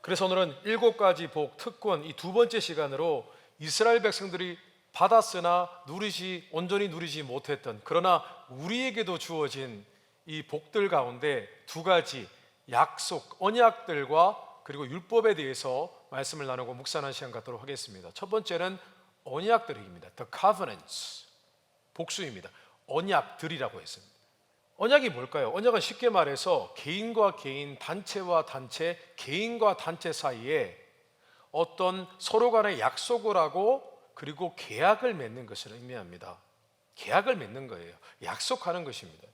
그래서 오늘은 7가지 복 특권 이 두 번째 시간으로 이스라엘 백성들이 받았으나 온전히 누리지 못했던, 그러나 우리에게도 주어진 이 복들 가운데 2가지 약속, 언약들과 그리고 율법에 대해서 말씀을 나누고 묵상하는 시간 갖도록 하겠습니다. 첫 번째는 언약들입니다. The covenants, 복수입니다. 언약들이라고 했습니다. 언약이 뭘까요? 언약은 쉽게 말해서 개인과 개인, 단체와 단체, 개인과 단체 사이에 어떤 서로 간의 약속을 하고 그리고 계약을 맺는 것을 의미합니다. 계약을 맺는 거예요. 약속하는 것입니다.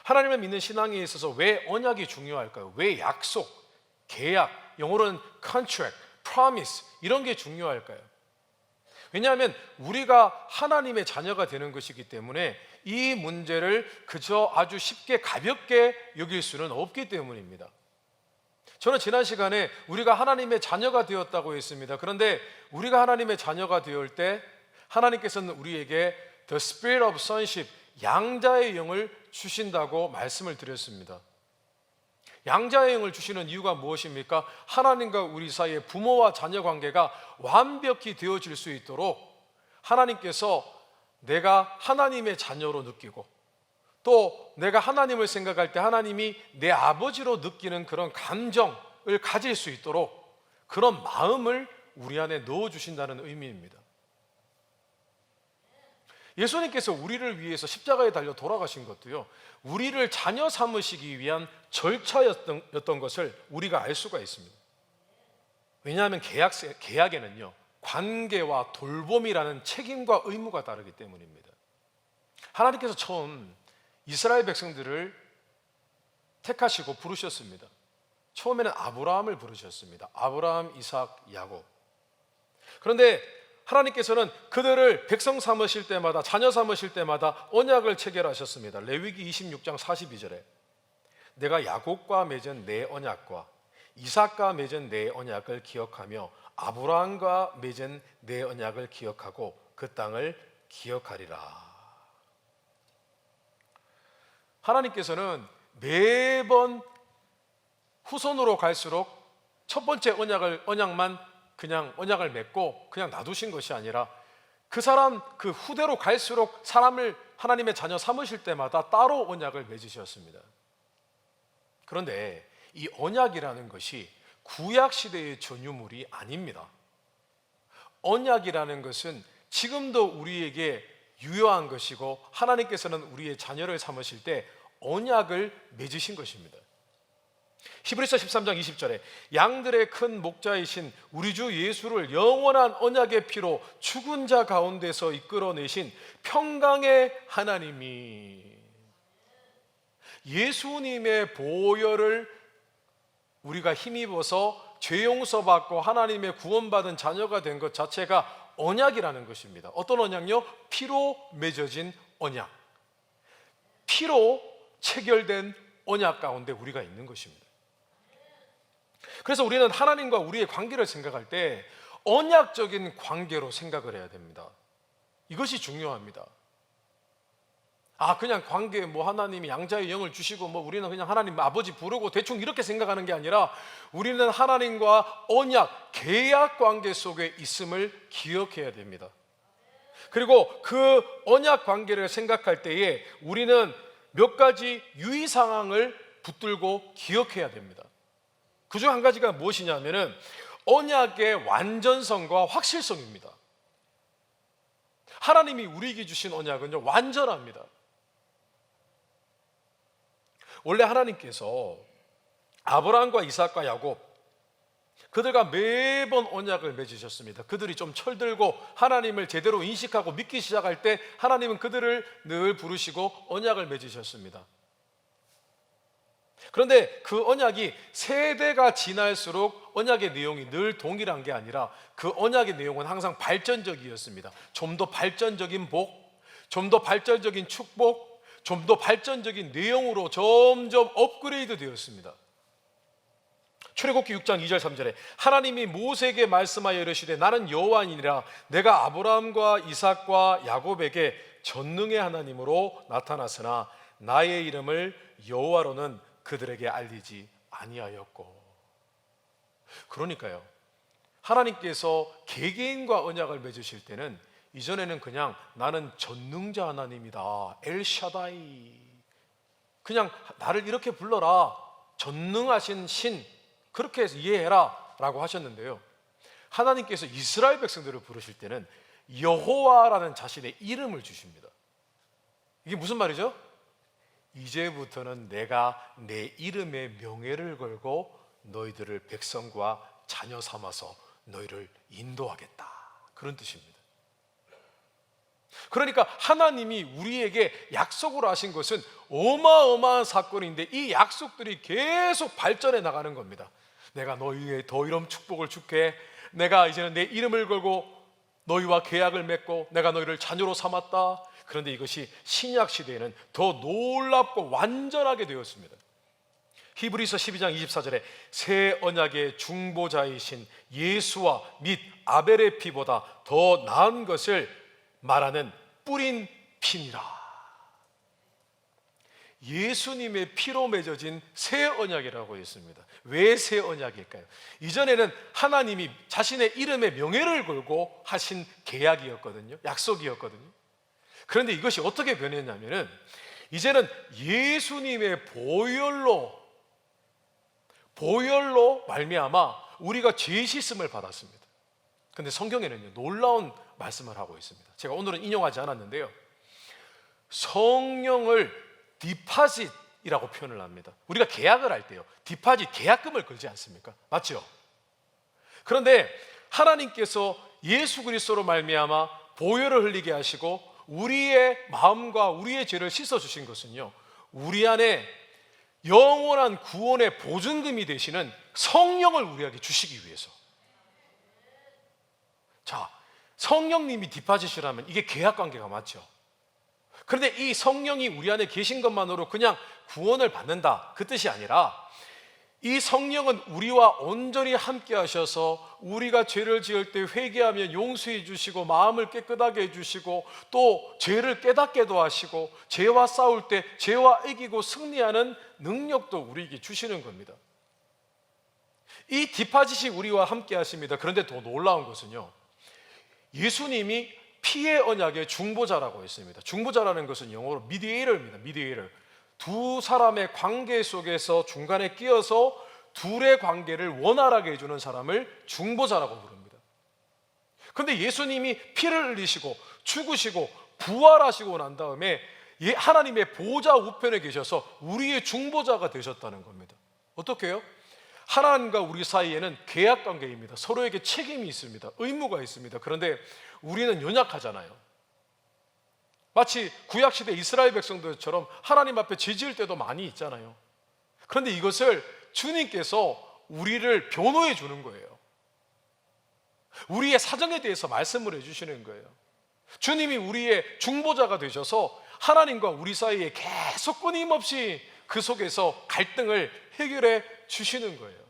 하나님을 믿는 신앙에 있어서 왜 언약이 중요할까요? 왜 약속, 계약, 영어로는 contract, promise 이런 게 중요할까요? 왜냐하면 우리가 하나님의 자녀가 되는 것이기 때문에 이 문제를 그저 아주 쉽게 가볍게 여길 수는 없기 때문입니다. 저는 지난 시간에 우리가 하나님의 자녀가 되었다고 했습니다. 그런데 우리가 하나님의 자녀가 되을 때 하나님께서는 우리에게 The Spirit of Sonship, 양자의 영을 주신다고 말씀을 드렸습니다. 양자의 영을 주시는 이유가 무엇입니까? 하나님과 우리 사이의 부모와 자녀 관계가 완벽히 되어질 수 있도록 하나님께서 내가 하나님의 자녀로 느끼고 또 내가 하나님을 생각할 때 하나님이 내 아버지로 느끼는 그런 감정을 가질 수 있도록 그런 마음을 우리 안에 넣어주신다는 의미입니다. 예수님께서 우리를 위해서 십자가에 달려 돌아가신 것도요, 우리를 자녀 삼으시기 위한 절차였던 것을 우리가 알 수가 있습니다. 왜냐하면 계약에는요, 관계와 돌봄이라는 책임과 의무가 다르기 때문입니다. 하나님께서 처음 이스라엘 백성들을 택하시고 부르셨습니다. 처음에는 아브라함을 부르셨습니다. 아브라함, 이삭, 야곱. 그런데 하나님께서는 그들을 백성 삼으실 때마다, 자녀 삼으실 때마다 언약을 체결하셨습니다. 레위기 26장 42절에 내가 야곱과 맺은 내 언약과 이삭과 맺은 내 언약을 기억하며 아브라함과 맺은 내 언약을 기억하고 그 땅을 기억하리라. 하나님께서는 매번 후손으로 갈수록 첫 번째 언약만 그냥 언약을 맺고 그냥 놔두신 것이 아니라 그 후대로 갈수록 사람을 하나님의 자녀 삼으실 때마다 따로 언약을 맺으셨습니다. 그런데 이 언약이라는 것이 구약 시대의 전유물이 아닙니다. 언약이라는 것은 지금도 우리에게 유효한 것이고 하나님께서는 우리의 자녀를 삼으실 때 언약을 맺으신 것입니다. 히브리서 13장 20절에 양들의 큰 목자이신 우리 주 예수를 영원한 언약의 피로 죽은 자 가운데서 이끌어내신 평강의 하나님이, 예수님의 보혈을 우리가 힘입어서 죄 용서받고 하나님의 구원받은 자녀가 된 것 자체가 언약이라는 것입니다. 어떤 언약요? 피로 맺어진 언약, 피로 체결된 언약 가운데 우리가 있는 것입니다. 그래서 우리는 하나님과 우리의 관계를 생각할 때 언약적인 관계로 생각을 해야 됩니다. 이것이 중요합니다. 그냥 관계, 하나님이 양자의 영을 주시고 우리는 그냥 하나님 아버지 부르고 대충 이렇게 생각하는 게 아니라 우리는 하나님과 언약, 계약 관계 속에 있음을 기억해야 됩니다. 그리고 그 언약 관계를 생각할 때에 우리는 몇 가지 유의 상황을 붙들고 기억해야 됩니다. 그중 한 가지가 무엇이냐면은 언약의 완전성과 확실성입니다. 하나님이 우리에게 주신 언약은요, 완전합니다. 원래 하나님께서 아브라함과 이삭과 야곱, 그들과 매번 언약을 맺으셨습니다. 그들이 좀 철들고 하나님을 제대로 인식하고 믿기 시작할 때 하나님은 그들을 늘 부르시고 언약을 맺으셨습니다. 그런데 그 언약이 세대가 지날수록 언약의 내용이 늘 동일한 게 아니라 그 언약의 내용은 항상 발전적이었습니다. 좀 더 발전적인 복, 좀 더 발전적인 축복, 좀 더 발전적인 내용으로 점점 업그레이드 되었습니다. 출애굽기 6장 2절 3절에 하나님이 모세에게 말씀하여 이르시되 나는 여호와니라 내가 아브라함과 이삭과 야곱에게 전능의 하나님으로 나타났으나 나의 이름을 여호와로는 그들에게 알리지 아니하였고. 그러니까요, 하나님께서 개개인과 언약을 맺으실 때는 이전에는 그냥 나는 전능자 하나님이다, 엘샤다이, 그냥 나를 이렇게 불러라, 전능하신 신, 그렇게 해서 이해해라 라고 하셨는데요, 하나님께서 이스라엘 백성들을 부르실 때는 여호와라는 자신의 이름을 주십니다. 이게 무슨 말이죠? 이제부터는 내가 내 이름의 명예를 걸고 너희들을 백성과 자녀 삼아서 너희를 인도하겠다, 그런 뜻입니다. 그러니까 하나님이 우리에게 약속을 하신 것은 어마어마한 사건인데 이 약속들이 계속 발전해 나가는 겁니다. 내가 너희에게 더 이런 축복을 줄게, 내가 이제는 내 이름을 걸고 너희와 계약을 맺고 내가 너희를 자녀로 삼았다. 그런데 이것이 신약 시대에는 더 놀랍고 완전하게 되었습니다. 히브리서 12장 24절에 새 언약의 중보자이신 예수와 및 아벨의 피보다 더 나은 것을 말하는 뿌린 피니라. 예수님의 피로 맺어진 새 언약이라고 했습니다. 왜 새 언약일까요? 이전에는 하나님이 자신의 이름의 명예를 걸고 하신 계약이었거든요, 약속이었거든요. 그런데 이것이 어떻게 변했냐면은 이제는 예수님의 보혈로 말미암아 우리가 죄 씻음을 받았습니다. 그런데 성경에는요, 놀라운 말씀을 하고 있습니다. 제가 오늘은 인용하지 않았는데요, 성령을 디파짓이라고 표현을 합니다. 우리가 계약을 할 때요, 디파짓, 계약금을 걸지 않습니까? 맞죠? 그런데 하나님께서 예수 그리스도로 말미암아 보혈을 흘리게 하시고 우리의 마음과 우리의 죄를 씻어주신 것은요, 우리 안에 영원한 구원의 보증금이 되시는 성령을 우리에게 주시기 위해서. 자, 성령님이 디파짓이라면 이게 계약관계가 맞죠? 그런데 이 성령이 우리 안에 계신 것만으로 그냥 구원을 받는다, 그 뜻이 아니라 이 성령은 우리와 온전히 함께 하셔서 우리가 죄를 지을 때 회개하면 용서해 주시고 마음을 깨끗하게 해주시고 또 죄를 깨닫게도 하시고 죄와 싸울 때 죄와 이기고 승리하는 능력도 우리에게 주시는 겁니다. 이 디파짓이 우리와 함께 하십니다. 그런데 더 놀라운 것은요, 예수님이 피의 언약의 중보자라고 했습니다. 중보자라는 것은 영어로 미디에이터입니다. 미디에이터. 두 사람의 관계 속에서 중간에 끼어서 둘의 관계를 원활하게 해주는 사람을 중보자라고 부릅니다. 그런데 예수님이 피를 흘리시고 죽으시고 부활하시고 난 다음에 하나님의 보좌 우편에 계셔서 우리의 중보자가 되셨다는 겁니다. 어떻게 해요? 하나님과 우리 사이에는 계약 관계입니다. 서로에게 책임이 있습니다. 의무가 있습니다. 그런데 우리는 연약하잖아요. 마치 구약시대 이스라엘 백성들처럼 하나님 앞에 죄 지을 때도 많이 있잖아요. 그런데 이것을 주님께서 우리를 변호해 주는 거예요. 우리의 사정에 대해서 말씀을 해주시는 거예요. 주님이 우리의 중보자가 되셔서 하나님과 우리 사이에 계속 끊임없이 그 속에서 갈등을 해결해 주시는 거예요.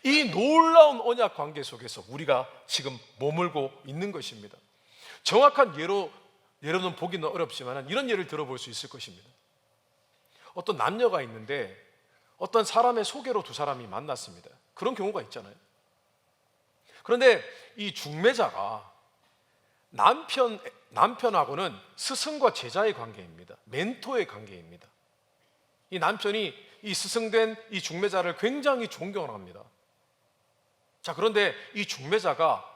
이 놀라운 언약 관계 속에서 우리가 지금 머물고 있는 것입니다. 정확한 예로는 보기는 어렵지만 이런 예를 들어볼 수 있을 것입니다. 어떤 남녀가 있는데 어떤 사람의 소개로 두 사람이 만났습니다. 그런 경우가 있잖아요. 그런데 이 중매자가 남편하고는 스승과 제자의 관계입니다. 멘토의 관계입니다. 이 남편이 이 스승된 이 중매자를 굉장히 존경합니다. 자, 그런데 이 중매자가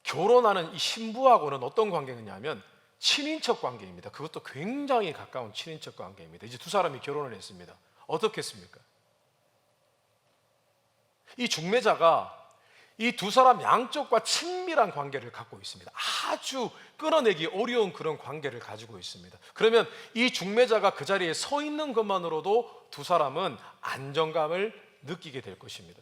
결혼하는 이 신부하고는 어떤 관계냐면 친인척 관계입니다. 그것도 굉장히 가까운 친인척 관계입니다. 이제 두 사람이 결혼을 했습니다. 어떻게 했습니까? 이 중매자가 이 두 사람 양쪽과 친밀한 관계를 갖고 있습니다. 아주 끊어내기 어려운 그런 관계를 가지고 있습니다. 그러면 이 중매자가 그 자리에 서 있는 것만으로도 두 사람은 안정감을 느끼게 될 것입니다.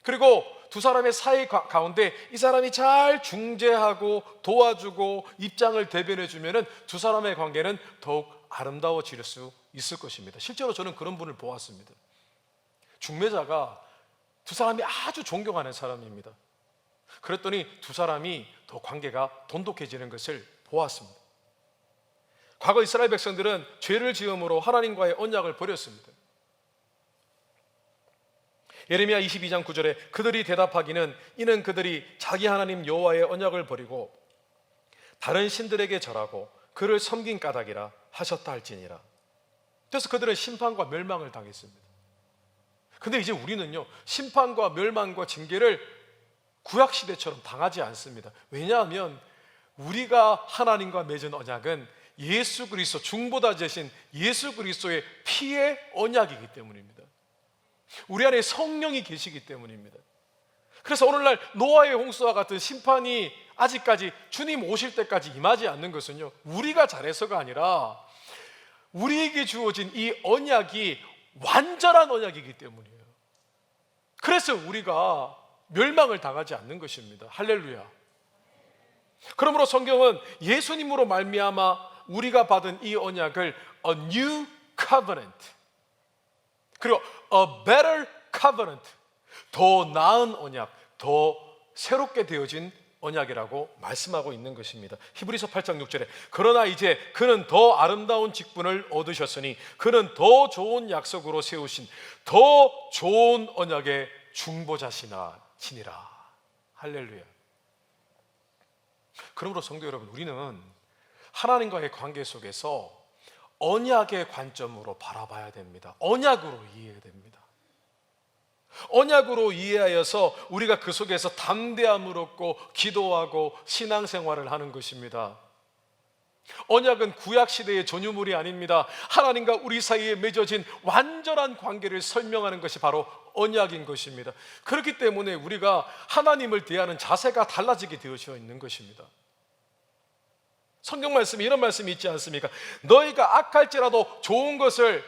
그리고 두 사람의 사이 가운데 이 사람이 잘 중재하고 도와주고 입장을 대변해 주면은 두 사람의 관계는 더욱 아름다워질 수 있을 것입니다. 실제로 저는 그런 분을 보았습니다. 중매자가 두 사람이 아주 존경하는 사람입니다. 그랬더니 두 사람이 더 관계가 돈독해지는 것을 보았습니다. 과거 이스라엘 백성들은 죄를 지음으로 하나님과의 언약을 버렸습니다. 예레미야 22장 9절에 그들이 대답하기는 이는 그들이 자기 하나님 여호와의 언약을 버리고 다른 신들에게 절하고 그를 섬긴 까닭이라 하셨다 할지니라. 그래서 그들은 심판과 멸망을 당했습니다. 근데 이제 우리는요, 심판과 멸망과 징계를 구약시대처럼 당하지 않습니다. 왜냐하면 우리가 하나님과 맺은 언약은 예수 그리스도, 중보다 되신 예수 그리스도의 피의 언약이기 때문입니다. 우리 안에 성령이 계시기 때문입니다. 그래서 오늘날 노아의 홍수와 같은 심판이 아직까지 주님 오실 때까지 임하지 않는 것은요, 우리가 잘해서가 아니라 우리에게 주어진 이 언약이 완전한 언약이기 때문이에요. 그래서 우리가 멸망을 당하지 않는 것입니다. 할렐루야. 그러므로 성경은 예수님으로 말미암아 우리가 받은 이 언약을 A new covenant, 그리고 A better covenant, 더 나은 언약, 더 새롭게 되어진 언약이라고 말씀하고 있는 것입니다. 히브리서 8장 6절에 그러나 이제 그는 더 아름다운 직분을 얻으셨으니 그는 더 좋은 약속으로 세우신 더 좋은 언약의 중보자시나 지니라. 할렐루야. 그러므로 성도 여러분, 우리는 하나님과의 관계 속에서 언약의 관점으로 바라봐야 됩니다. 언약으로 이해해야 됩니다. 언약으로 이해하여서 우리가 그 속에서 담대함을 얻고 기도하고 신앙생활을 하는 것입니다. 언약은 구약시대의 전유물이 아닙니다. 하나님과 우리 사이에 맺어진 완전한 관계를 설명하는 것이 바로 언약인 것입니다. 그렇기 때문에 우리가 하나님을 대하는 자세가 달라지게 되어져 있는 것입니다. 성경 말씀에 이런 말씀이 있지 않습니까? 너희가 악할지라도 좋은 것을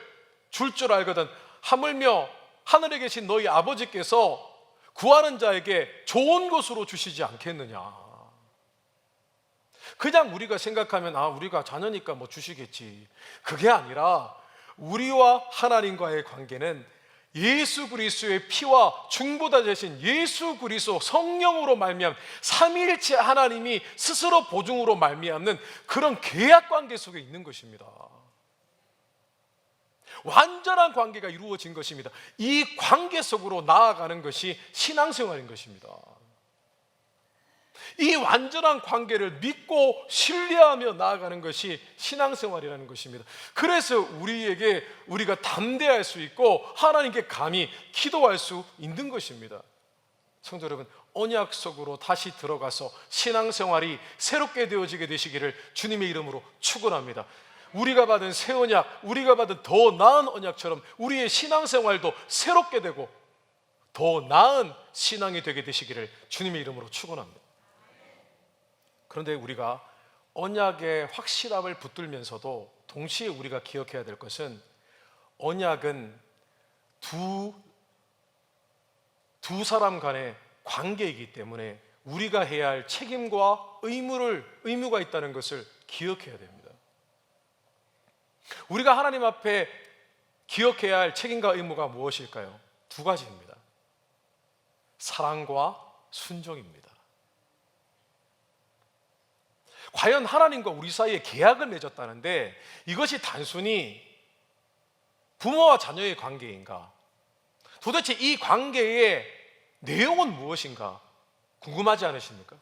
줄 줄 알거든 하물며 하늘에 계신 너희 아버지께서 구하는 자에게 좋은 것으로 주시지 않겠느냐. 그냥 우리가 생각하면 우리가 자녀니까 뭐 주시겠지. 그게 아니라 우리와 하나님과의 관계는 예수 그리스도의 피와 중보다 되신 예수 그리스도 성령으로 말미암은 삼위일체 하나님이 스스로 보증으로 말미암는 그런 계약 관계 속에 있는 것입니다. 완전한 관계가 이루어진 것입니다. 이 관계 속으로 나아가는 것이 신앙생활인 것입니다. 이 완전한 관계를 믿고 신뢰하며 나아가는 것이 신앙생활이라는 것입니다. 그래서 우리가 담대할 수 있고 하나님께 감히 기도할 수 있는 것입니다. 성도 여러분, 언약 속으로 다시 들어가서 신앙생활이 새롭게 되어지게 되시기를 주님의 이름으로 축원합니다. 우리가 받은 새 언약, 우리가 받은 더 나은 언약처럼 우리의 신앙생활도 새롭게 되고 더 나은 신앙이 되게 되시기를 주님의 이름으로 축원합니다. 그런데 우리가 언약의 확실함을 붙들면서도 동시에 우리가 기억해야 될 것은 언약은 두 사람 간의 관계이기 때문에 우리가 해야 할 책임과 의무가 있다는 것을 기억해야 됩니다. 우리가 하나님 앞에 기억해야 할 책임과 의무가 무엇일까요? 두 가지입니다. 사랑과 순종입니다. 과연 하나님과 우리 사이에 계약을 맺었다는데 이것이 단순히 부모와 자녀의 관계인가? 도대체 이 관계의 내용은 무엇인가? 궁금하지 않으십니까?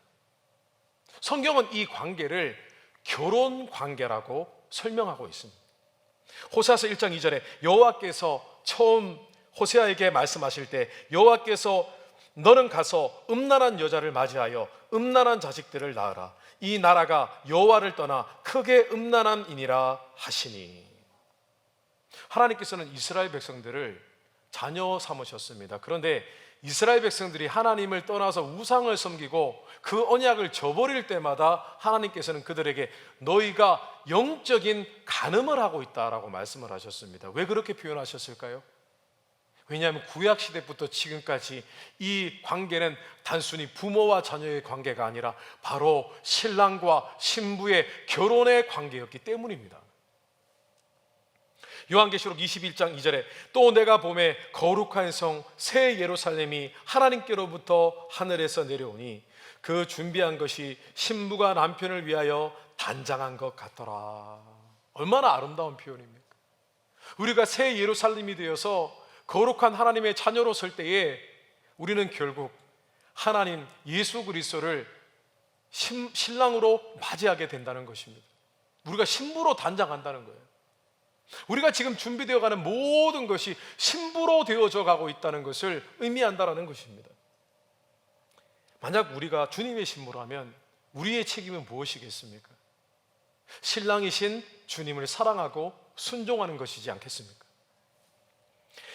성경은 이 관계를 결혼 관계라고 설명하고 있습니다. 호세아서 1장 2절에 여호와께서 처음 호세아에게 말씀하실 때 여호와께서 너는 가서 음란한 여자를 맞이하여 음란한 자식들을 낳으라. 이 나라가 여호와를 떠나 크게 음란함이니라 하시니. 하나님께서는 이스라엘 백성들을 자녀 삼으셨습니다. 그런데 이스라엘 백성들이 하나님을 떠나서 우상을 섬기고 그 언약을 저버릴 때마다 하나님께서는 그들에게 너희가 영적인 간음을 하고 있다라고 말씀을 하셨습니다. 왜 그렇게 표현하셨을까요? 왜냐하면 구약시대부터 지금까지 이 관계는 단순히 부모와 자녀의 관계가 아니라 바로 신랑과 신부의 결혼의 관계였기 때문입니다. 요한계시록 21장 2절에 또 내가 보매 거룩한 성 새 예루살렘이 하나님께로부터 하늘에서 내려오니 그 준비한 것이 신부가 남편을 위하여 단장한 것 같더라. 얼마나 아름다운 표현입니까? 우리가 새 예루살렘이 되어서 거룩한 하나님의 자녀로 설 때에 우리는 결국 하나님 예수 그리스도를 신랑으로 맞이하게 된다는 것입니다. 우리가 신부로 단장한다는 거예요. 우리가 지금 준비되어 가는 모든 것이 신부로 되어져 가고 있다는 것을 의미한다는 것입니다. 만약 우리가 주님의 신부라면 우리의 책임은 무엇이겠습니까? 신랑이신 주님을 사랑하고 순종하는 것이지 않겠습니까?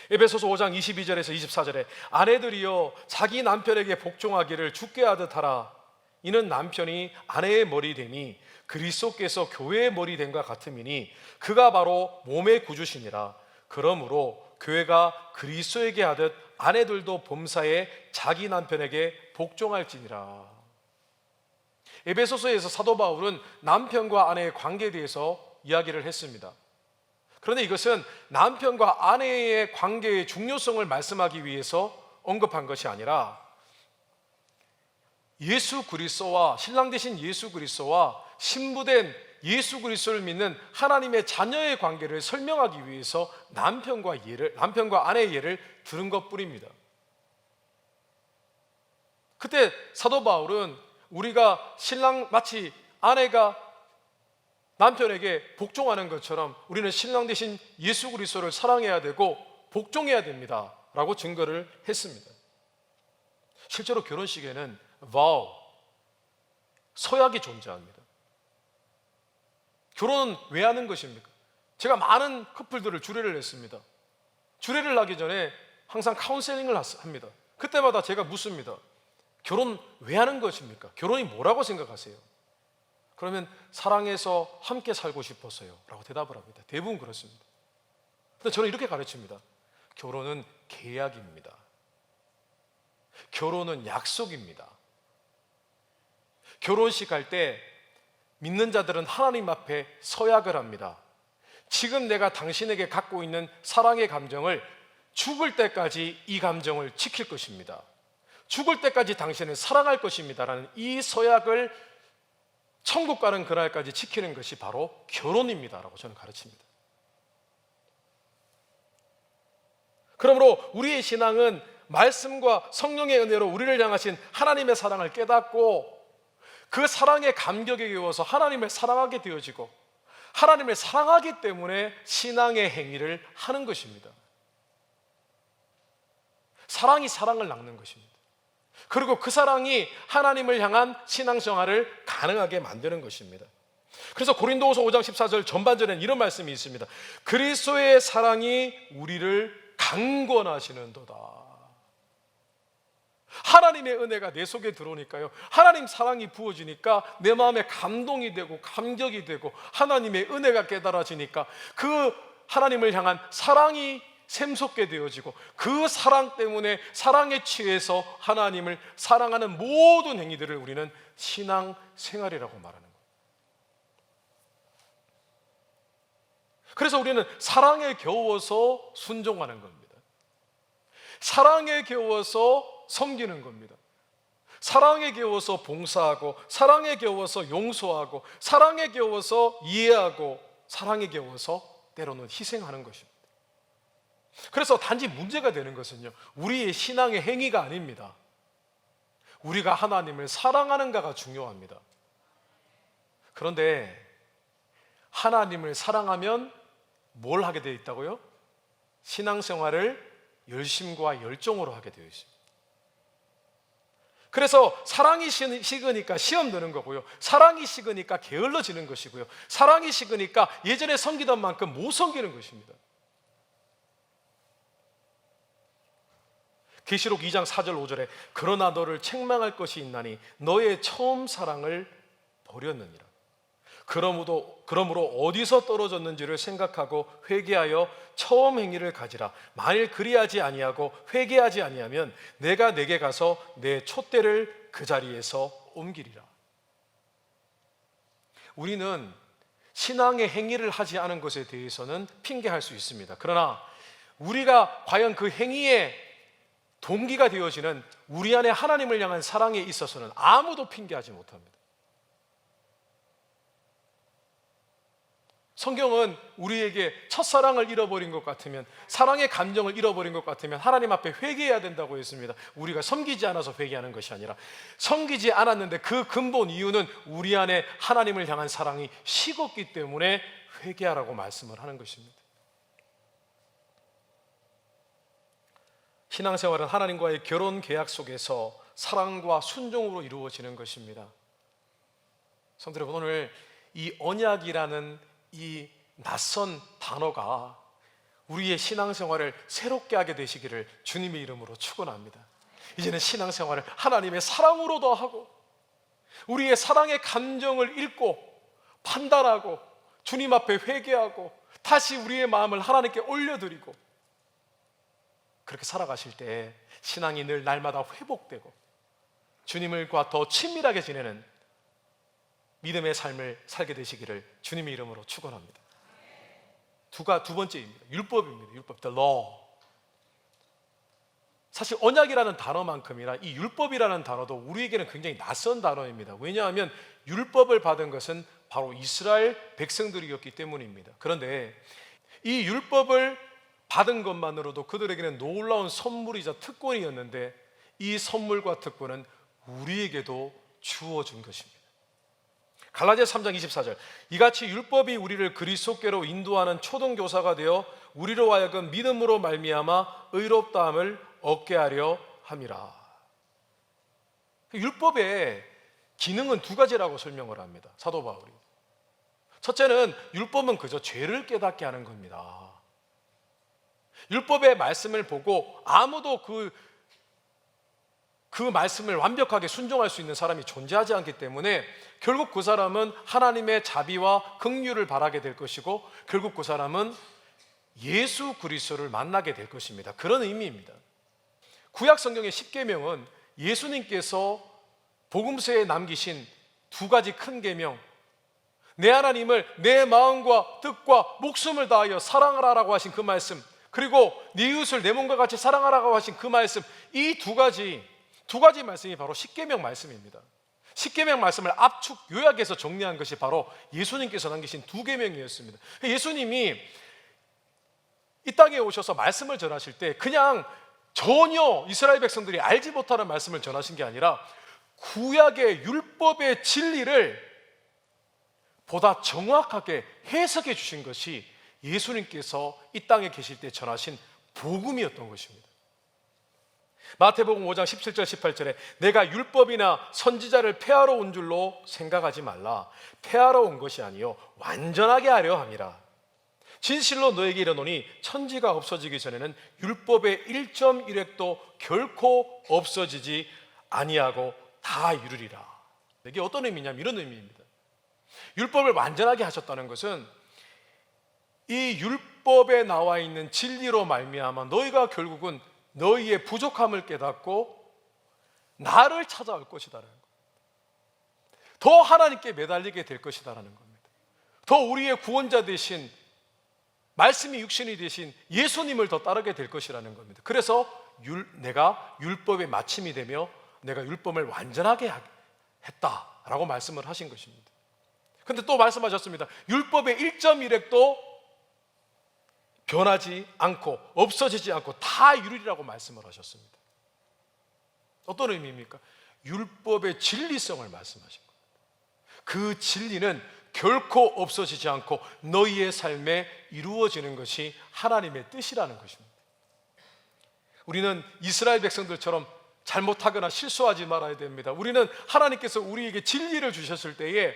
에베소서 5장 22절에서 24절에 아내들이여 자기 남편에게 복종하기를 주께 하듯 하라. 이는 남편이 아내의 머리 됨이 그리스도께서 교회의 머리 됨과 같음이니 그가 바로 몸의 구주시니라. 그러므로 교회가 그리스도에게 하듯 아내들도 범사에 자기 남편에게 복종할지니라. 에베소서에서 사도 바울은 남편과 아내의 관계에 대해서 이야기를 했습니다. 그런데 이것은 남편과 아내의 관계의 중요성을 말씀하기 위해서 언급한 것이 아니라 예수 그리스도와 신랑 되신 예수 그리스도와 신부된 예수 그리스도를 믿는 하나님의 자녀의 관계를 설명하기 위해서 남편과 아내의 예를 들은 것뿐입니다. 그때 사도 바울은 우리가 마치 아내가 남편에게 복종하는 것처럼 우리는 신랑 되신 예수 그리스도를 사랑해야 되고 복종해야 됩니다 라고 증거를 했습니다. 실제로 결혼식에는 vow, 서약이 존재합니다. 결혼은 왜 하는 것입니까? 제가 많은 커플들을 주례를 했습니다. 주례를 하기 전에 항상 카운셀링을 합니다. 그때마다 제가 묻습니다. 결혼 왜 하는 것입니까? 결혼이 뭐라고 생각하세요? 그러면 사랑해서 함께 살고 싶어서요 라고 대답을 합니다. 대부분 그렇습니다. 근데 저는 이렇게 가르칩니다. 결혼은 계약입니다. 결혼은 약속입니다. 결혼식 할 때 믿는 자들은 하나님 앞에 서약을 합니다. 지금 내가 당신에게 갖고 있는 사랑의 감정을 죽을 때까지 이 감정을 지킬 것입니다. 죽을 때까지 당신을 사랑할 것입니다 라는 이 서약을 천국 가는 그날까지 지키는 것이 바로 결혼입니다 라고 저는 가르칩니다. 그러므로 우리의 신앙은 말씀과 성령의 은혜로 우리를 향하신 하나님의 사랑을 깨닫고 그 사랑의 감격에 겨워서 하나님을 사랑하게 되어지고 하나님을 사랑하기 때문에 신앙의 행위를 하는 것입니다. 사랑이 사랑을 낳는 것입니다. 그리고 그 사랑이 하나님을 향한 신앙생활을 가능하게 만드는 것입니다. 그래서 고린도후서 5장 14절 전반절에는 이런 말씀이 있습니다. 그리스도의 사랑이 우리를 강권하시는도다. 하나님의 은혜가 내 속에 들어오니까요, 하나님 사랑이 부어지니까 내 마음에 감동이 되고 감격이 되고 하나님의 은혜가 깨달아지니까 그 하나님을 향한 사랑이 샘솟게 되어지고 그 사랑 때문에 사랑에 취해서 하나님을 사랑하는 모든 행위들을 우리는 신앙생활이라고 말하는 거예요. 그래서 우리는 사랑에 겨워서 순종하는 겁니다. 사랑에 겨워서 섬기는 겁니다. 사랑에 겨워서 봉사하고 사랑에 겨워서 용서하고 사랑에 겨워서 이해하고 사랑에 겨워서 때로는 희생하는 것입니다. 그래서 단지 문제가 되는 것은요, 우리의 신앙의 행위가 아닙니다. 우리가 하나님을 사랑하는가가 중요합니다. 그런데 하나님을 사랑하면 뭘 하게 되어 있다고요? 신앙생활을 열심과 열정으로 하게 되어 있습니다. 그래서 사랑이 식으니까 시험 드는 거고요, 사랑이 식으니까 게을러지는 것이고요, 사랑이 식으니까 예전에 섬기던 만큼 못 섬기는 것입니다. 계시록 2장 4절 5절에 그러나 너를 책망할 것이 있나니 너의 처음 사랑을 버렸느니라. 그러므로 어디서 떨어졌는지를 생각하고 회개하여 처음 행위를 가지라. 만일 그리하지 아니하고 회개하지 아니하면 내가 내게 가서 내 촛대를 그 자리에서 옮기리라. 우리는 신앙의 행위를 하지 않은 것에 대해서는 핑계할 수 있습니다. 그러나 우리가 과연 그 행위에 동기가 되어지는 우리 안에 하나님을 향한 사랑에 있어서는 아무도 핑계하지 못합니다. 성경은 우리에게 첫사랑을 잃어버린 것 같으면, 사랑의 감정을 잃어버린 것 같으면 하나님 앞에 회개해야 된다고 했습니다. 우리가 섬기지 않아서 회개하는 것이 아니라, 섬기지 않았는데 그 근본 이유는 우리 안에 하나님을 향한 사랑이 식었기 때문에 회개하라고 말씀을 하는 것입니다. 신앙생활은 하나님과의 결혼 계약 속에서 사랑과 순종으로 이루어지는 것입니다. 성도 여러분, 오늘 이 언약이라는 이 낯선 단어가 우리의 신앙생활을 새롭게 하게 되시기를 주님의 이름으로 축원합니다. 이제는 신앙생활을 하나님의 사랑으로 더하고, 우리의 사랑의 감정을 읽고 판단하고 주님 앞에 회개하고 다시 우리의 마음을 하나님께 올려드리고, 그렇게 살아가실 때 신앙이 늘 날마다 회복되고 주님과 더 친밀하게 지내는 믿음의 삶을 살게 되시기를 주님의 이름으로 축원합니다. 두 번째입니다. 율법입니다. 율법, the law. 사실 언약이라는 단어만큼이나 이 율법이라는 단어도 우리에게는 굉장히 낯선 단어입니다. 왜냐하면 율법을 받은 것은 바로 이스라엘 백성들이었기 때문입니다. 그런데 이 율법을 받은 것만으로도 그들에게는 놀라운 선물이자 특권이었는데, 이 선물과 특권은 우리에게도 주어진 것입니다. 갈라디아서 3장 24절, 이같이 율법이 우리를 그리스도께로 인도하는 초등교사가 되어 우리로 하여금 믿음으로 말미암아 의롭다함을 얻게 하려 함이라. 율법의 기능은 두 가지라고 설명을 합니다, 사도 바울이. 첫째는 율법은 그저 죄를 깨닫게 하는 겁니다. 율법의 말씀을 보고 아무도 그 말씀을 완벽하게 순종할 수 있는 사람이 존재하지 않기 때문에 결국 그 사람은 하나님의 자비와 긍휼을 바라게 될 것이고, 결국 그 사람은 예수 그리스도를 만나게 될 것입니다. 그런 의미입니다. 구약 성경의 십계명은 예수님께서 복음서에 남기신 두 가지 큰 계명, 내 하나님을 내 마음과 뜻과 목숨을 다하여 사랑하라고 하신 그 말씀, 그리고 네 이웃을 내 몸과 같이 사랑하라고 하신 그 말씀, 이 두 가지 말씀이 바로 십계명 말씀입니다. 십계명 말씀을 압축 요약해서 정리한 것이 바로 예수님께서 남기신 두 계명이었습니다. 예수님이 이 땅에 오셔서 말씀을 전하실 때 그냥 전혀 이스라엘 백성들이 알지 못하는 말씀을 전하신 게 아니라 구약의 율법의 진리를 보다 정확하게 해석해 주신 것이 예수님께서 이 땅에 계실 때 전하신 복음이었던 것입니다. 마태복음 5장 17절 18절에 내가 율법이나 선지자를 폐하러 온 줄로 생각하지 말라. 폐하러 온 것이 아니요 완전하게 하려 함이라. 진실로 너에게 이르노니 천지가 없어지기 전에는 율법의 1.1획도 결코 없어지지 아니하고 다 이루리라. 이게 어떤 의미냐면 이런 의미입니다. 율법을 완전하게 하셨다는 것은 이 율법에 나와 있는 진리로 말미암아 너희가 결국은 너희의 부족함을 깨닫고 나를 찾아올 것이다라는 겁니다. 더 하나님께 매달리게 될 것이다라는 겁니다. 더 우리의 구원자 되신, 말씀이 육신이 되신 예수님을 더 따르게 될 것이라는 겁니다. 그래서 내가 율법의 마침이 되며 내가 율법을 완전하게 했다라고 말씀을 하신 것입니다. 그런데 또 말씀하셨습니다. 율법의 1.1획도 변하지 않고 없어지지 않고 다 이루리라고 말씀을 하셨습니다. 어떤 의미입니까? 율법의 진리성을 말씀하신 겁니다. 그 진리는 결코 없어지지 않고 너희의 삶에 이루어지는 것이 하나님의 뜻이라는 것입니다. 우리는 이스라엘 백성들처럼 잘못하거나 실수하지 말아야 됩니다. 우리는 하나님께서 우리에게 진리를 주셨을 때에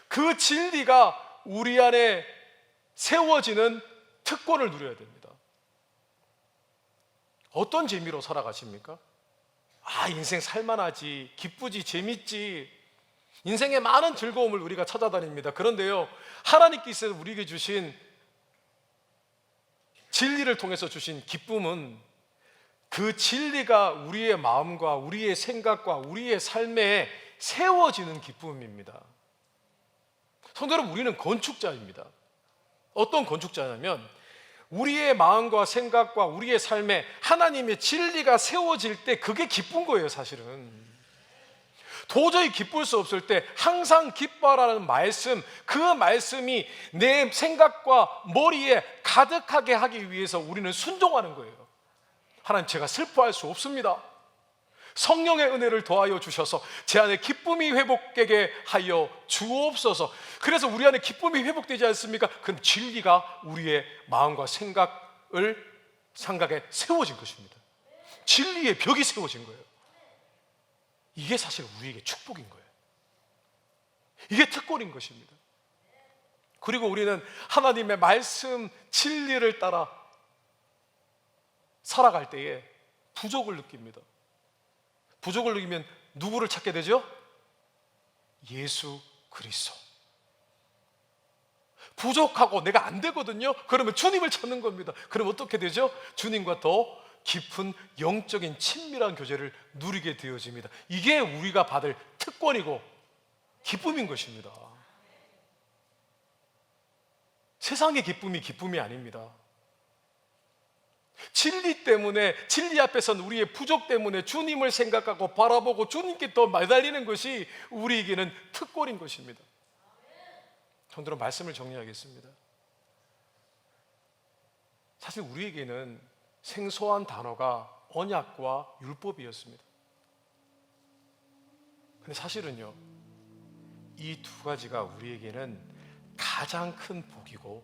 그 진리가 우리 안에 세워지는 특권을 누려야 됩니다. 어떤 재미로 살아가십니까? 인생 살만하지, 기쁘지, 재밌지, 인생의 많은 즐거움을 우리가 찾아다닙니다. 그런데요, 하나님께서 우리에게 주신 진리를 통해서 주신 기쁨은 그 진리가 우리의 마음과 우리의 생각과 우리의 삶에 세워지는 기쁨입니다. 성도 여러분, 우리는 건축자입니다. 어떤 건축자냐면 우리의 마음과 생각과 우리의 삶에 하나님의 진리가 세워질 때 그게 기쁜 거예요, 사실은. 도저히 기쁠 수 없을 때 항상 기뻐하라는 말씀, 그 말씀이 내 생각과 머리에 가득하게 하기 위해서 우리는 순종하는 거예요. 하나님, 제가 슬퍼할 수 없습니다. 성령의 은혜를 더하여 주셔서 제 안에 기쁨이 회복되게 하여 주옵소서. 그래서 우리 안에 기쁨이 회복되지 않습니까? 그럼 진리가 우리의 마음과 생각에 세워진 것입니다. 진리의 벽이 세워진 거예요. 이게 사실 우리에게 축복인 거예요. 이게 특권인 것입니다. 그리고 우리는 하나님의 말씀, 진리를 따라 살아갈 때에 부족을 느낍니다. 부족을 느끼면 누구를 찾게 되죠? 예수 그리스도. 부족하고 내가 안 되거든요. 그러면 주님을 찾는 겁니다. 그럼 어떻게 되죠? 주님과 더 깊은 영적인 친밀한 교제를 누리게 되어집니다. 이게 우리가 받을 특권이고 기쁨인 것입니다. 세상의 기쁨이 기쁨이 아닙니다. 진리 때문에, 진리 앞에선 우리의 부족 때문에 주님을 생각하고 바라보고 주님께 더 매달리는 것이 우리에게는 특권인 것입니다. 성도는 말씀을 정리하겠습니다. 사실 우리에게는 생소한 단어가 언약과 율법이었습니다. 근데 사실은요, 이 두 가지가 우리에게는 가장 큰 복이고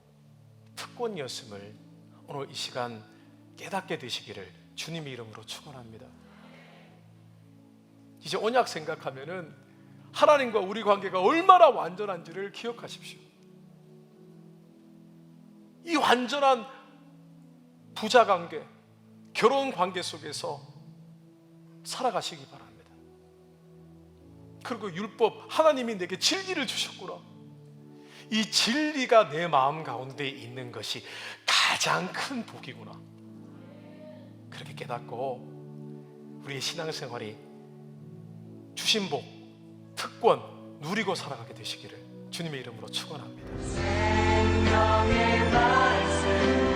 특권이었음을 오늘 이 시간 깨닫게 되시기를 주님의 이름으로 축원합니다. 이제 언약 생각하면은 하나님과 우리 관계가 얼마나 완전한지를 기억하십시오. 이 완전한 부자 관계, 결혼 관계 속에서 살아가시기 바랍니다. 그리고 율법, 하나님이 내게 진리를 주셨구나. 이 진리가 내 마음 가운데 있는 것이 가장 큰 복이구나. 그렇게 깨닫고 우리의 신앙생활이 주신 복, 특권 누리고 살아가게 되시기를 주님의 이름으로 축원합니다. 생명의 말씀